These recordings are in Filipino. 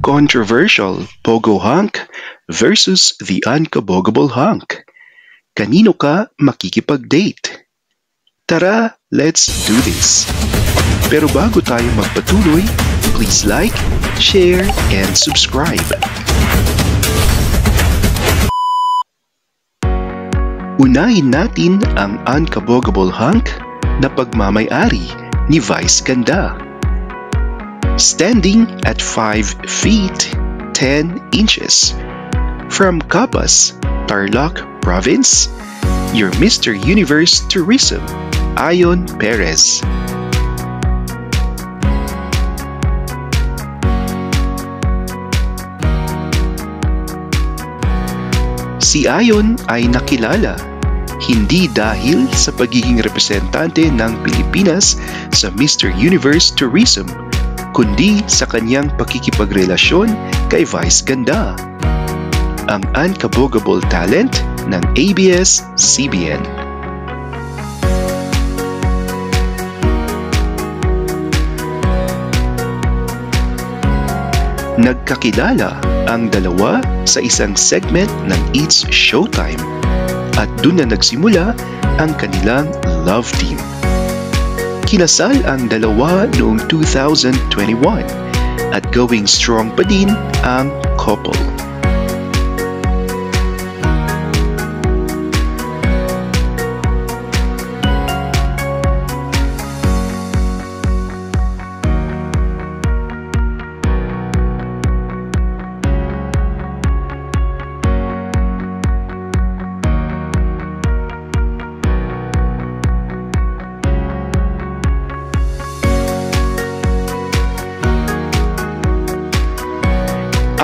Controversial Pogo Hunk versus the Unkabogable Hunk. Kanino ka makikipag-date? Tara, let's do this! Pero bago tayo magpatuloy, please like, share, and subscribe. Unahin natin ang Unkabogable Hunk na pagmamay-ari ni Vice Ganda. Standing at 5 feet 10 inches. From Capas, Tarlac Province, your Mr. Universe Tourism, Ayon Perez. Si Ayon ay nakilala hindi dahil sa pagiging representante ng Pilipinas sa Mr. Universe Tourism, kundi sa kanyang pakikipagrelasyon kay Vice Ganda, ang unkabogable talent ng ABS-CBN. Nagkakilala ang dalawa sa isang segment ng It's Showtime at doon na nagsimula ang kanilang love team. Kinasal ang dalawa noong 2021 at going strong pa din ang couple.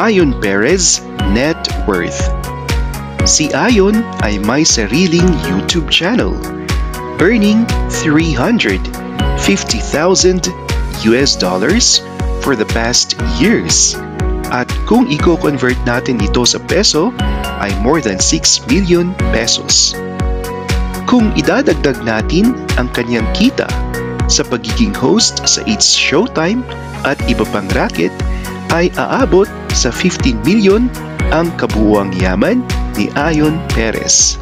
Ayon Perez net worth. Si Ayon ay may sariling YouTube channel, earning $350,000 for the past years. At kung i-convert natin ito sa peso, ay more than 6 million pesos. Kung idadagdag natin ang kanyang kita sa pagiging host sa It's Showtime at iba pang racket, ay aabot sa 15 million ang kabuuang yaman ni Ayon Perez.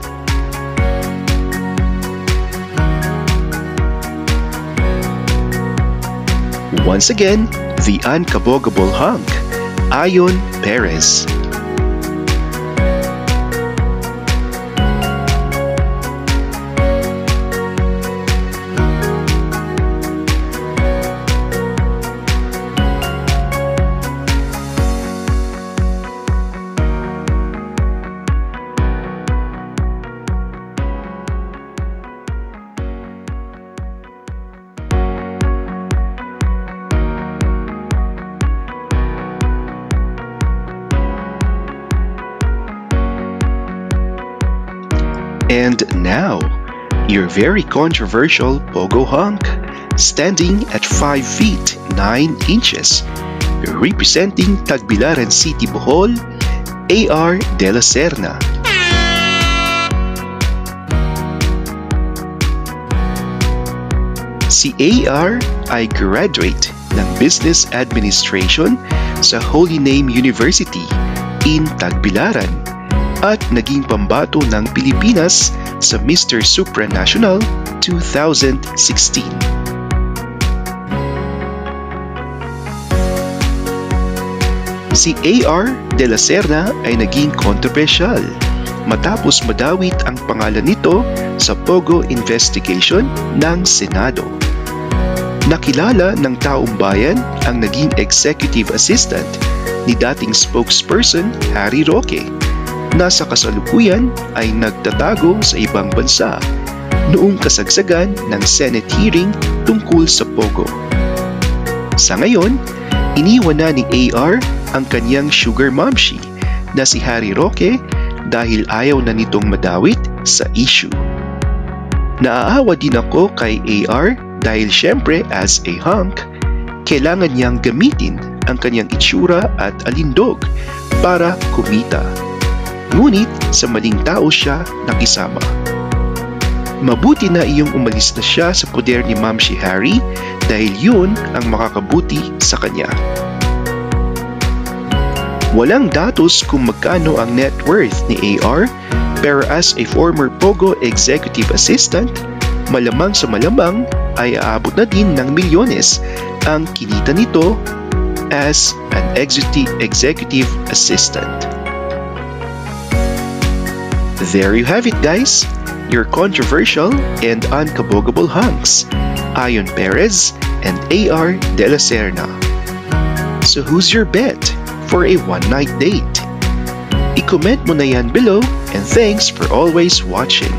Once again, the unkabogable hunk, Ayon Perez. And now, your very controversial Pogo Hunk, standing at 5 feet 9 inches, representing Tagbilaran City, Bohol, AR De La Serna. Si AR ay graduate ng Business Administration sa Holy Name University in Tagbilaran at naging pambato ng Pilipinas sa Mr. Supranational 2016. Si AR De La Serna ay naging kontrobersyal matapos madawit ang pangalan nito sa Pogo investigation ng Senado. Nakilala ng taong bayan ang naging executive assistant ni dating spokesperson Harry Roque, na sa kasalukuyan ay nagtatago sa ibang bansa noong kasagsagan ng Senate hearing tungkol sa Pogo. Sa ngayon, iniwan na ni AR ang kanyang sugar momshi na si Harry Roque dahil ayaw na nitong madawit sa issue. Naaawa din ako kay AR dahil syempre as a hunk, kailangan niyang gamitin ang kanyang itsura at alindog para kumita. Ngunit sa maling tao siya nakisama. Mabuti na iyong umalis na siya sa poder ni Mamshi Harry dahil yun ang makakabuti sa kanya. Walang datos kung magkano ang net worth ni AR, pero as a former Pogo executive assistant, malamang sa malamang ay aabot na din ng milyones ang kinita nito as an executive assistant. There you have it, guys, your controversial and unkabogable hunks, Ion Perez and AR De La Serna. So who's your bet for a one-night date? I-comment mo na yan below, and thanks for always watching.